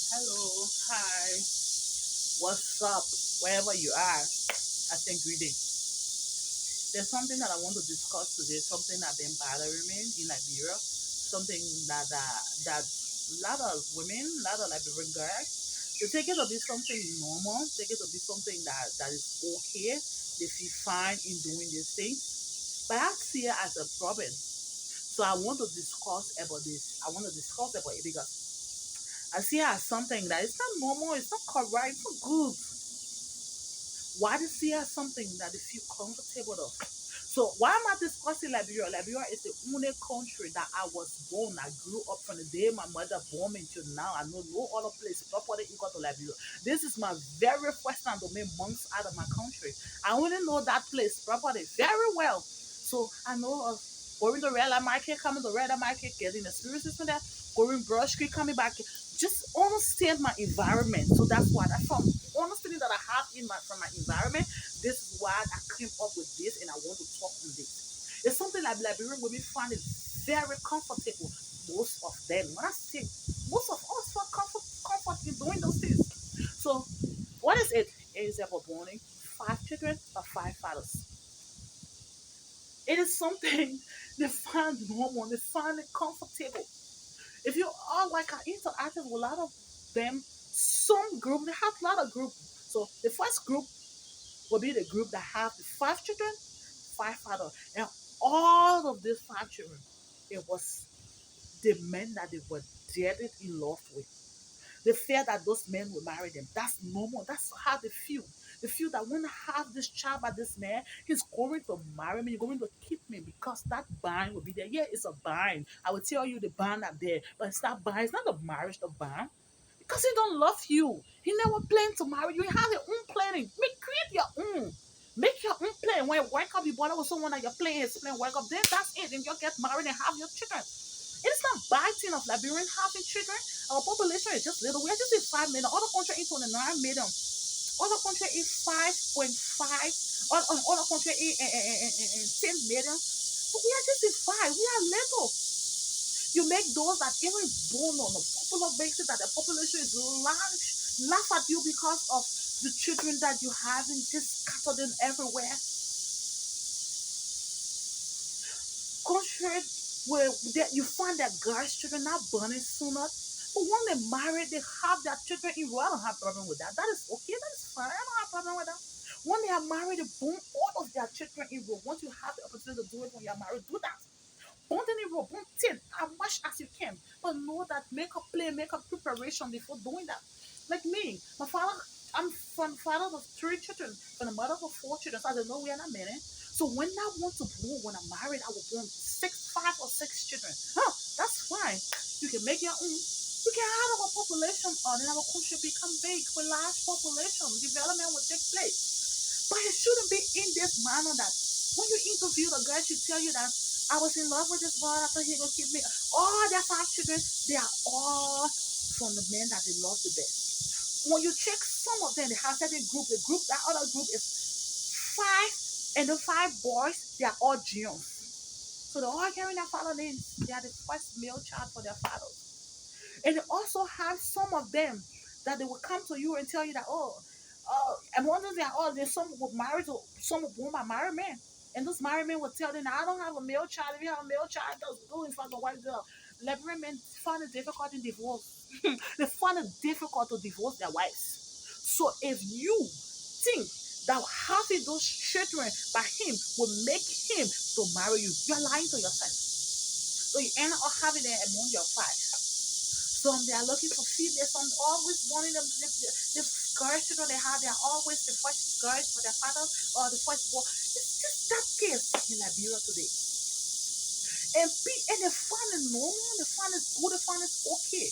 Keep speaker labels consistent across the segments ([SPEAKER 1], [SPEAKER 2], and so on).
[SPEAKER 1] Hello, hi, what's up? Wherever you are, I think greeting. There's something that I want to discuss today. Something that been bothering me in Liberia. Something that a lot of women, a lot of Liberian girls, they take it to be something normal. Take it to be something that is okay. They feel fine in doing these things, but I see it as a problem. So I want to discuss about this. I want to discuss about it because I see it as something that is not normal. It's not correct. It's not good. Why they see as something that they feel comfortable of. So why am I discussing Liberia? Liberia is the only country that I was born. I grew up from the day my mother born me till now. I know no other place properly equal to Liberia. This is my very first time to make months out of my country. I only know that place properly very well. So I know of going to Red Light Market, coming to Red Light Market, getting the spirit system there, going Brush Creek, coming back. Just understand my environment. So that's why that from understanding that I have in my from my environment, this is why I came up with this and I want to talk on this. It's something like Liberian women find it very comfortable. Most of them, when I say most of us find comfort in doing those things. So what is it? It is about born five children or five fathers. It is something they find normal, they find it comfortable. If you are like an interactive with a lot of them, some group they have a lot of group. So the first group will be the group that have the five children, five fathers, and all of these five children, it was the men that they were deadly in love with. They fear that those men will marry them. That's normal. That's how they feel. They feel that when I have this child by this man, he's going to marry me, he's going to keep me because that bind will be there. Yeah, it's a bind. I will tell you the bind are there, but it's not bind. It's not a marriage, the bind. Because he don't love you. He never planned to marry you. He has your own planning. Create your own. Make your own plan. When you wake up, you bother with someone that you're playing his plan, wake up, then that's it. Then you get married and have your children. It's not biting of Liberian having children. Our population is just little. We are just in 5 million. Other country is 29 million. Other country is 5.5. Other country is 10 million. But we are just in five. We are little. You make those that even born on a popular basis that the population is large, laugh at you because of the children that you have and just scattered them everywhere. Country where you find that girls' children not burning sooner. But when they marry, they have their children in. Well, I don't have problem with that. That is okay. That is fine. I don't have problem with that. When they are married, they born all of their children in. Once you have the opportunity to do it when you are married, do that. Born any role, born 10 as much as you can. But know that make a plan, make a preparation before doing that. Like me, my father, I'm from father of three children, from the mother of four children. So I don't know we are not married. So when I want to born, when I'm married, I will born five or six children. Huh, that's fine. You can make your own. You can have our population on and our country become big with large population. Development will take place. But it shouldn't be in this manner that when you interview the girl, she tell you that I was in love with this boy. I thought he gonna keep me. All their five children, they are all from the men that they love the best. When you check some of them, they have certain group. The group, that other group is five, and the five boys, they are all Gions. So they're all carrying their father names. They are the first male child for their fathers. And they also have some of them that they will come to you and tell you that, and one of them, there's some who married to some who born by married men. And those married men will tell them, I don't have a male child. If you have a male child, that's go in front of a white girl. Liberian men find it difficult in divorce. They find it difficult to divorce their wives. So if you think that having those children by him will make him to marry you, you're lying to yourself. So you end up having them among your five. Some they are looking for females. Some always wanting them. The girls, children they have, they are always the first girls for their fathers or the first boy. It's just that case in Liberia today. And they find it normal. They find it good. They find it okay.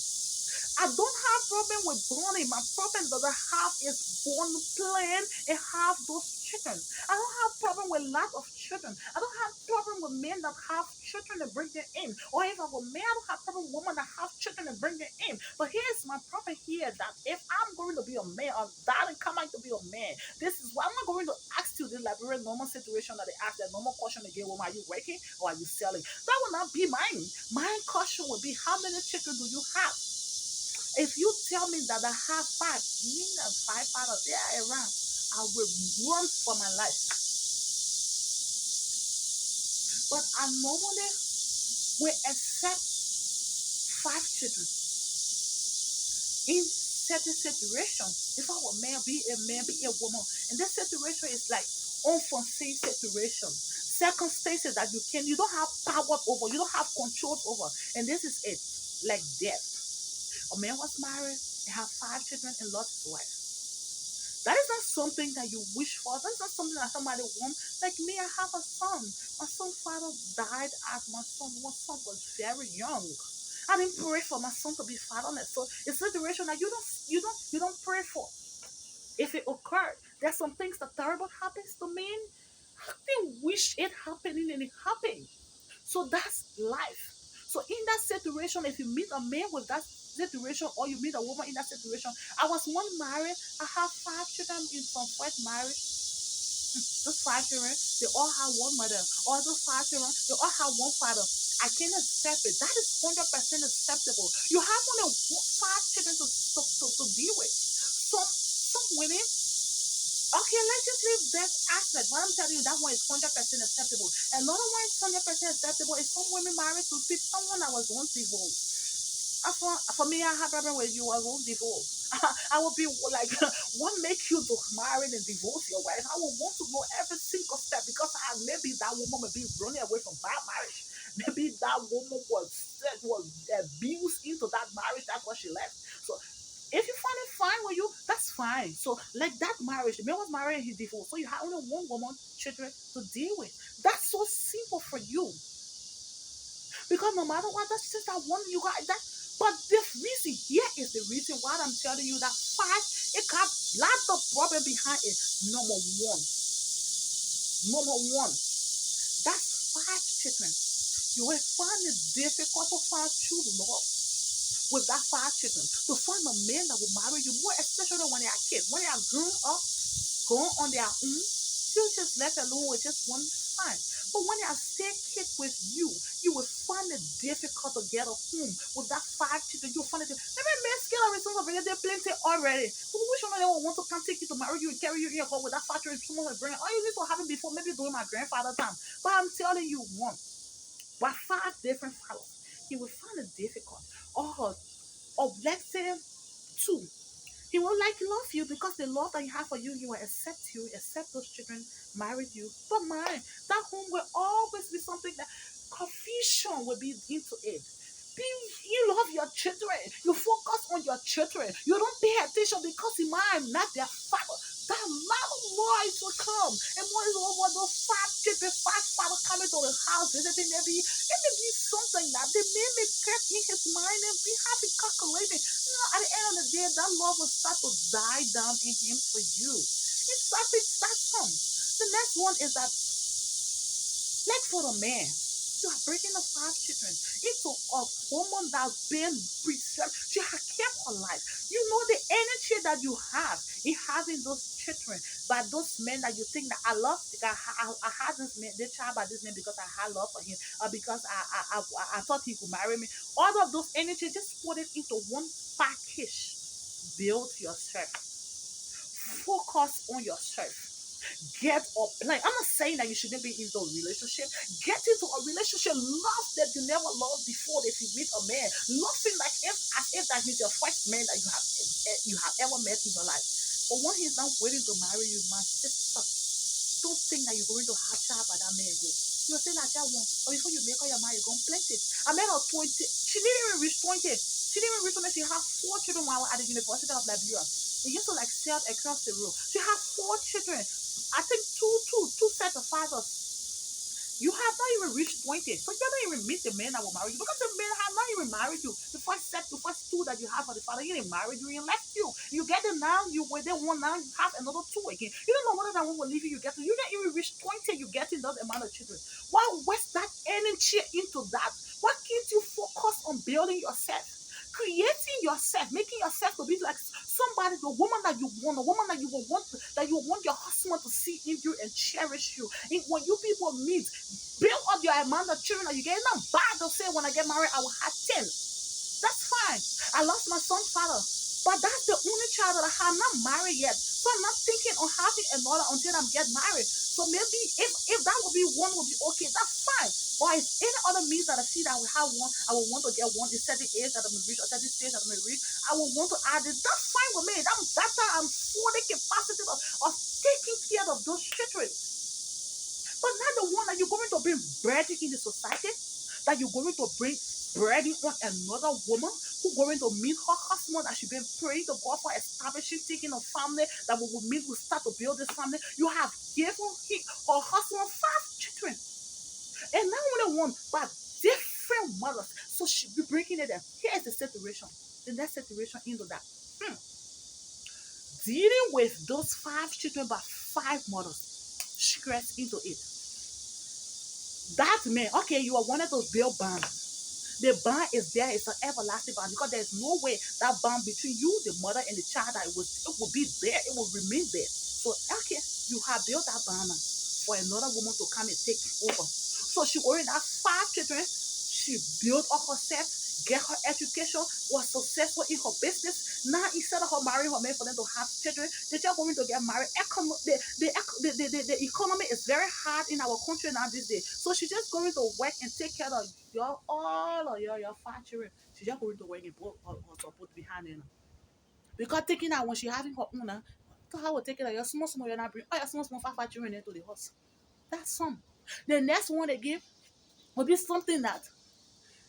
[SPEAKER 1] I don't have problem with burning. My problem doesn't have is born plan and have those children. I don't have problem with lack of children. I don't have problem with men that have children and bring them in. Or if I'm a man, I don't have problem with women that have children and bring them in. But here's my problem here that if I'm going to be a man or that and come out to be a man, this is why I'm not going to ask you the Liberian normal situation that they ask that normal question again, woman, are you working or are you selling? That will not be mine. My question would be how many children do you have? If you tell me that I have five, me and five fathers, they are around, I will run for my life. But I normally will accept five children in certain situation. If I were man, be a woman, and this situation is like unforeseen situation, circumstances that you don't have power over, you don't have control over, and this is it, like death. A man was married and have five children and lost his wife. That is not something that you wish for. That's not something that somebody wants. Like me, I have a son. My son's father died as my son was very young. I didn't pray for my son to be fatherless. So it's a situation that you don't pray for. If it occurred, there's some things that terrible happens to men. I didn't wish it happening and it happened. So that's life. So in that situation, if you meet a man with that situation or you meet a woman in that situation, I was one married. I have five children in from first marriage. Those five children, they all have one mother. All those five children, they all have one father. I can accept it. That is 100% acceptable. You have only five children to deal with. Some women, okay, let's just leave that aspect. What I'm telling you, that one is 100% acceptable. Another one is 100% acceptable is some women married to someone that was once divorced. For me, I have a problem with you. I won't divorce. I will be like, what makes you to marry and divorce your wife? I will want to know every single step because maybe that woman may be running away from bad marriage. Maybe that woman was abused into that marriage. That's why she left. So if you find it fine with you, that's fine. So like that marriage, the man was married and he divorced. So you have only one woman, children to deal with. That's so simple for you. Because no matter what, that's just that one you got that. But the reason here is the reason why I'm telling you that five, it got lots of problem behind it. Number one, number one, that's five children. You will find it difficult to find true love with that five children. To find a man that will marry you, more especially when they are kids, when they are grown up, going on their own, you just left alone with just one fine. But when they are still kids with you will find it difficult to get a home with that five children. You'll find it. Maybe men skill and responsibility, they're plenty already. But which one of them will want to come take you to marry you and carry you in your car with that five children? Someone will bring it. All you need to have it before, maybe during my grandfather's time. But I'm telling you one, by five different fathers, he will find it difficult. Or let's say two. He will like love you because the love that he have for you, he will accept those children, marry you. But mine, that home will always be something that confusion will be into it. You love your children. You focus on your children. You don't pay attention because in mind, not their father. That lot of noise will come. And more is over those five children, five father coming to the house, visiting maybe it may be something that the man may get in his mind and be happy calculating. At the end of the day, that love will start to die down in him for you. That's some. The next one is that, like for the man, you are breaking the five children into a woman that's been preserved. She has kept her life. You know the energy that you have in having those children by those men that you think that I love. I had this child by this man because I had love for him, or because I thought he could marry me. All of those energy, just put it into one package. Build yourself. Focus on yourself. Get up. Like I'm not saying that you shouldn't be into a relationship. Get into a relationship. Love that you never loved before. If you meet a man, love him like if as if that he's your first man that you have ever met in your life. But when he's not waiting to marry you, my sister, don't think that you're going to have child by that man go. You're saying that child one, but before you make her your mind, you're going to plenty. I met her 20. She didn't even reach 20. She didn't even reach 20. She had four children while at the University of Liberia. They used to like sell across the road. She had four children. I think two sets of fathers. You have not even reached 20. So you don't even meet the man that will marry you. Because the man have not even married you. The first two that you have for the father, he didn't marry you, he left you. You get them now, you were there one now, you have another two again. You don't know whether that one will leave you, you get to. You didn't even reach 20, you getting that amount of children. Why waste that energy into that? Why can't you focus on building yourself? Creating yourself, making yourself to be like somebody, the woman that you want, the woman that you want your husband to see in you and cherish you. And when you people meet, build up your amount of children that you get. It's not bad to say when I get married, I will have 10. That's fine. I lost my son's father. But that's the only child that I have. I'm not married yet. So I'm not thinking on having another until I'm get married. So maybe if that would be one would be okay, that's fine. But if any other means that I see that I will have one, I will want to get one in certain age that I'm gonna reach or certain stage that I'm gonna reach, I will want to add it. That's fine with me. That's how I'm fully capacity of taking care of those children. But not the one that you're going to bring burden in the society, that you're going to bring burden on another woman who going to meet her husband that she been praying to God for establishing, taking a family that we will meet, will start to build this family. You have given her husband five children. And not only one, but different mothers. So she be breaking it down. Here is the situation. The next situation into that. Hmm. Dealing with those five children by five mothers. She gets into it. That man, okay, you are wanted to build bond. The bond is there, it's an everlasting bond because there's no way that bond between you, the mother, and the child that it will be there, it will remain there. So okay, you have built that bond now for another woman to come and take over. So she already have five children, she built up herself, get her education, was successful in her business. Now instead of her marrying her man for them to have children, they're just going to get married. The economy is very hard in our country now these days. So she's just going to work and take care of all of your five children. She's just going to work and put her support behind her. Because taking that when she having her own, to how will take care of your small, you're not bring all your small five children into the house. That's some. The next one they give will be something that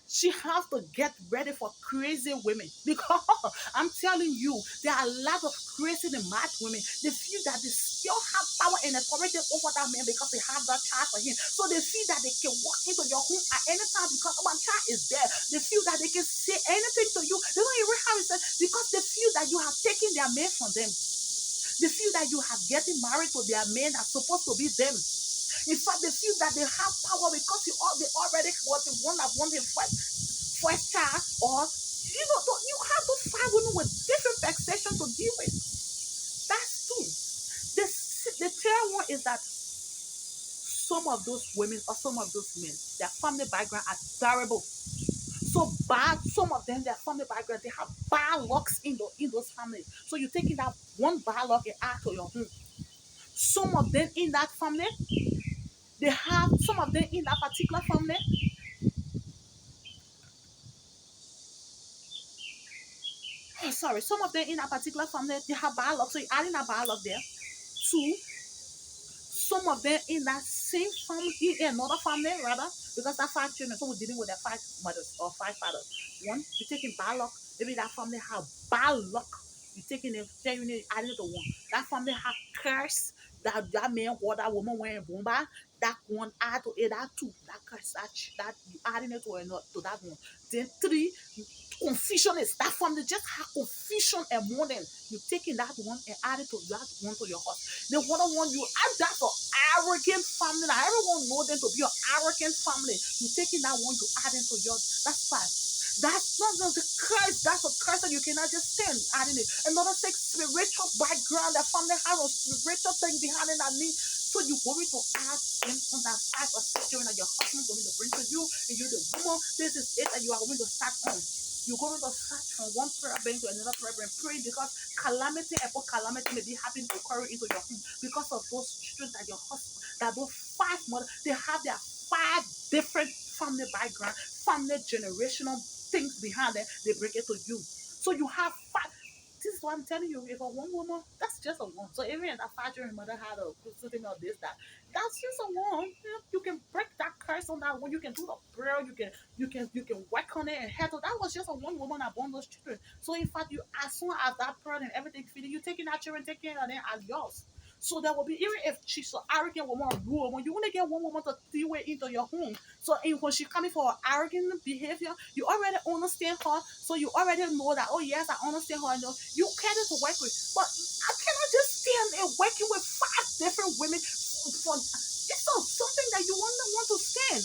[SPEAKER 1] she has to get ready for crazy women because I'm telling you, there are a lot of crazy and mad women. They feel that they still have power and authority over that man because they have that child for him. So they feel that they can walk into your home at any time because one child is there. They feel that they can say anything to you. They don't even have it because they feel that you have taken their man from them. They feel that you have getting married to their man that's supposed to be them. In fact, they feel that they have power because they already was the one that wanted first child, or you have those five women with different vexation to deal with. That's two. The third one is that some of those women or some of those men, their family background are terrible. So bad, some of them, their family background, they have bad lucks in those families. So you're taking that one bad luck and add to your own. Some of them in that family, they have some of them in that particular family. Oh, sorry, some of them in a particular family, they have bad luck. So you're adding a bad luck there. Two, some of them in that same family, in another family rather, because that five children, so we're dealing with their five mothers or five fathers. One, you're taking bad luck. Maybe that family have bad luck. You're taking it, then you need adding it to one. That family have curse. That man or that woman wearing bomba. That one add to it. That two. That curse. That you adding it to another to that one. Then three, confusion is that family just have confusion and mourning. You taking that one and add it to that one to your heart. The other one you add that for arrogant family. Now everyone know them to be an arrogant family. You taking that one to add into yours. That's five. That's not the curse. That's a curse that you cannot just stand adding it. Another six spiritual background. That family has a spiritual thing behind it that need. So you're going to add in on that five or six children that your husband is going to bring to you, and you're the woman. This is it that you are going to start on. You're going to search from one prayer bank to another prayer bank, praying because calamity upon calamity may be happening occurring into your home because of those children that your husband, that those five mothers, they have their five different family background, family generational things behind them. They bring it to you. So you have five. This is what I'm telling you. If a one woman, that's just a one. So even if that father and mother had a something of this, that's just a one. You can break that curse on that one. You can do the prayer. You can work on it and handle. That was just a one woman that born those children. So in fact, you as soon as that prayer and everything feeding, you taking that children, taking it, and then as yours. So there will be even if she's an arrogant woman or rude woman, you want to get one woman to deal with into your home. So when she coming for her arrogant behavior, you already understand her. So you already know that, oh yes, I understand her. I know you care to work with. But I cannot just stand and working with five different women for it's not something that you want to stand.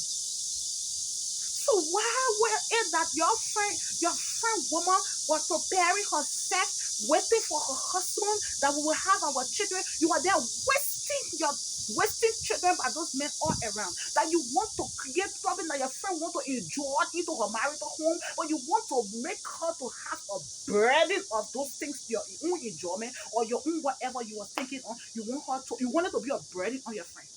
[SPEAKER 1] So why were it that your friend woman was preparing herself, waiting for her husband that we will have our children? You are there wasting children by those men all around. That you want to create problem that your friend want to enjoy into her marital home, but you want to make her to have a burden of those things, your own enjoyment or your own whatever you are thinking on. You want it to be a burden on your friend.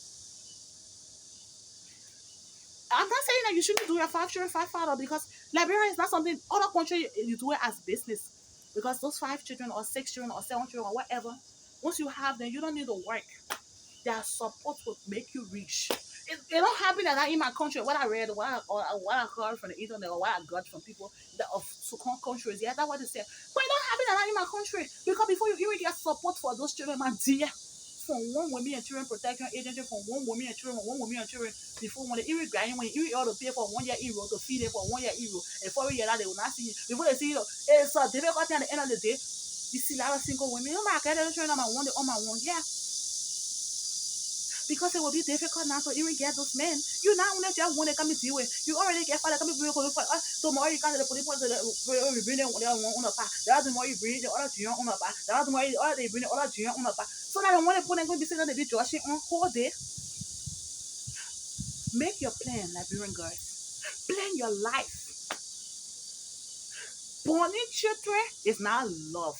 [SPEAKER 1] I'm not saying that you shouldn't do your five children, five father, because Liberia is not something other country you do it as business. Because those five children or six children or seven children or whatever, once you have them, you don't need to work. Their support will make you rich. It don't happen that in my country. What I read, what I heard from the internet, or what I got from people that of certain countries, yeah, that's what they say. But it don't happen that in my country because before you even get support for those children, my dear, from one women and children protection agency, from one woman and children, one woman and children, before when they even grind, when you ought to pay for 1 year euro to feed them for 1 year euro, and 4 year that they will not see you. Before they see you, it's a difficult thing at the end of the day. You see a lot of single women, oh my god, they're children on my one, on my one, yeah. Because it will be difficult now to even get those men. You not only just want to come and deal with. You already get father coming for tomorrow you can't put it on the bring them on the path. The other more you bring the other Jion on the path. The other more they bring the other Jion on the path. So that when they put them going to be sitting on the beach washing on whole day. Make your plan, Liberian girls. Plan your life. Borning children is not love.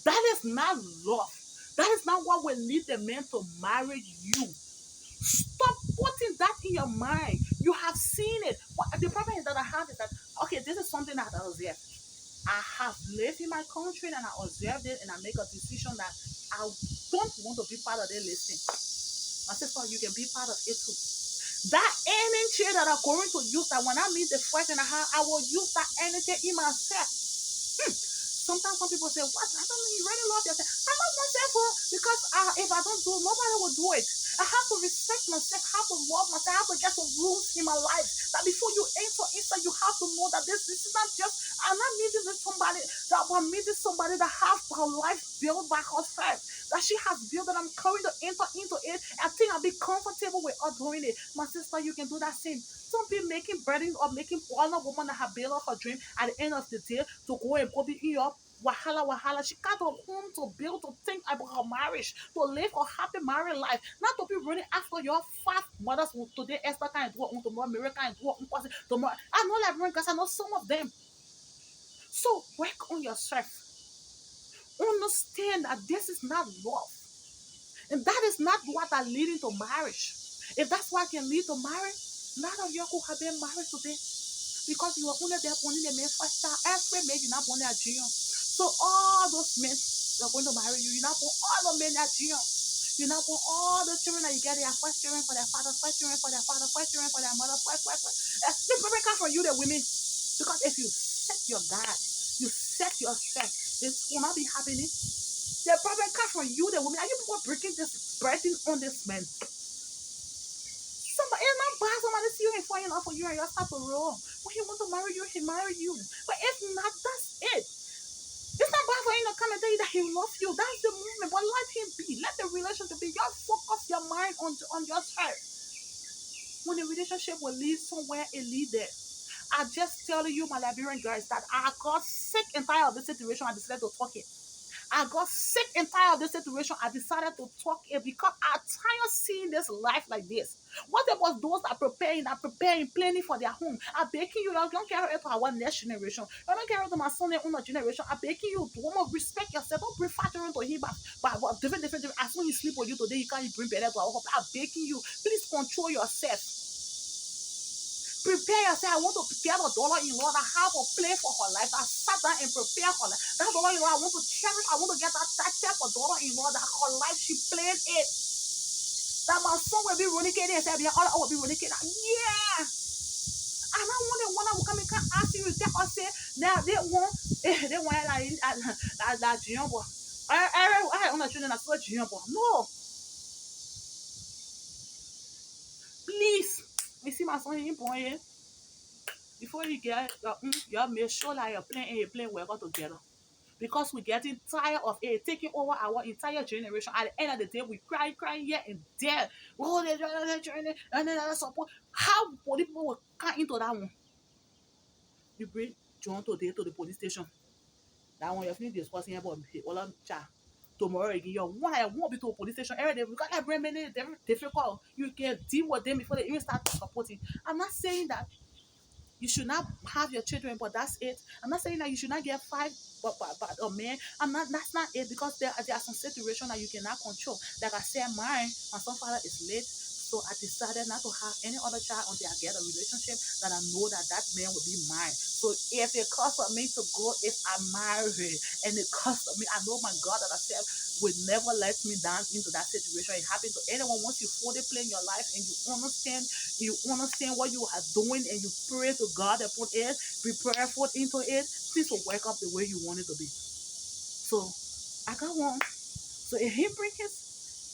[SPEAKER 1] That is not love. That is not what will lead the man to marry you. Stop putting that in your mind. You have seen it. What the problem is that I have is that okay, this is something that I observe. I have lived in my country and I observed it and I make a decision that I don't want to be part of their listing. My sister, you can be part of it too. That energy that I'm going to use, that when I meet the first and I will use that energy in myself. Sometimes some people say, "What? I don't know. You really love yourself." I love myself because if I don't do it, nobody will do it. I have to respect myself, have to love myself, I have to get some rules in my life. That before you enter inside, you have to know that this is not just. I'm not meeting with somebody that I'm meeting somebody that has her life built by herself. That she has built that I'm going to enter into it. I think I'll be comfortable with her doing it. My sister, you can do that same. Don't be making burden or making one woman that have built up her dream at the end of the day to go and go be in your wahala. She got a home to build, to think about her marriage, to live a happy married life, not to be running after your five mothers. Today Esther can't do it, tomorrow Mary can't do it, tomorrow I know like because I know some of them. So work on yourself. Understand that this is not love, and that is not what are leading to marriage. If that's what can lead to marriage, none of you could have been married today because you are only there only the men first child. Every man you're not born at Junior. So all those men that are going to marry you, you're not born all the men at Junior. You're not born all the children that you get, they are first children for their father, first children for their father, first children for their mother, first. The problem comes from you, the women. Because if you set your guard, you set yourself, this will not be happening. The problem comes from you, the women. Are you people breaking this burden on this man? Somebody, it's not bad. Somebody see you and falling off for you and you start to roll. When he want to marry you, he marry you. But if not, that's it. It's not bad for him to come and tell you that he loves you. That's the movement. But let him be. Let the relationship be. Just focus your mind on yourself. When the relationship will lead somewhere, it lead there. I just tell you, my Liberian guys, that I got sick and tired of this situation. I decided to talk it. I got sick and tired of this situation. I decided to talk it because I'm tired of seeing this life like this. What about those that preparing, planning for their home? I'm begging you, you don't care to our next generation. You don't care to my son and older generation. I'm begging you to respect yourself. Don't bring factoring to him but different. As when he sleep with you today, you can't bring better to our home. I'm begging you, please control yourself. Prepare yourself. I want to get a dollar in law that have a plan for her life. I sat down and prepare her life. That dollar in law, I want to cherish. I want to get that type of dollar in law that her life she planned it. That my son will be running and say, "Yeah, all I will be running." Yeah. And I want the one that will come and can ask you, tell us say, now they want that junior boy. I on the children that's what junior boy. No, please. You see my son in boy. Before you get you make sure that your plan and your plan work out together. because we're getting tired of it taking over our entire generation. At the end of the day, we cry here and there. Oh, they're joining, and then support. How people will come into that one? You bring John today to the police station. That one, you finish discussing about all of chat. Tomorrow again, you want I won't be to a police station every day because I bring many difficult. You can deal with them before they even start supporting. I'm not saying that you should not have your children, but that's it. I'm not saying that you should not get five but a man. I'm not that's not it because there are some situations that you cannot control. Like I said, my son father is late. So I decided not to have any other child until I get a relationship that I know that that man will be mine. So if it costs for me to go, if I'm married and it costs for me, I know my God that I said would never let me down into that situation. It happens to anyone once you fully plan your life and you understand what you are doing and you pray to God upon it, be prayerful into it, things will work out the way you want it to be. So I got one. So if he bring his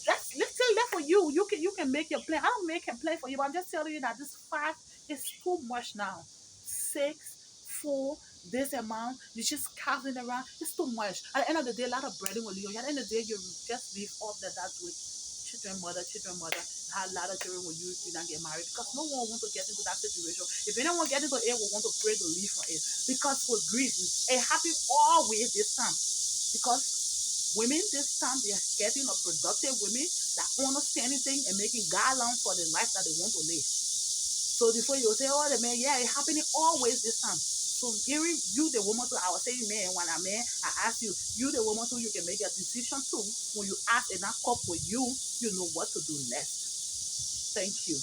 [SPEAKER 1] let's tell that for you. You can make your plan. I don't make a plan for you, but I'm just telling you that this five is too much now. 6, 4, this amount, you just counting around, it's too much. At the end of the day, a lot of burden will leave you. At the end of the day, you just leave all that with children, mother, had a lot of children with you if you don't get married because no one want to get into that situation. If anyone get into it, will want to pray to leave from it because for grief, it happens always this time because women this time they are getting a productive women that understand anything and making guidelines for the life that they want to live. So before you say, oh, the man, yeah, it's happening always this time. So giving you the woman to, I was saying, man, when I'm man, I ask you the woman to, you can make a decision too. When you ask and I cup for you, you know what to do next. Thank you.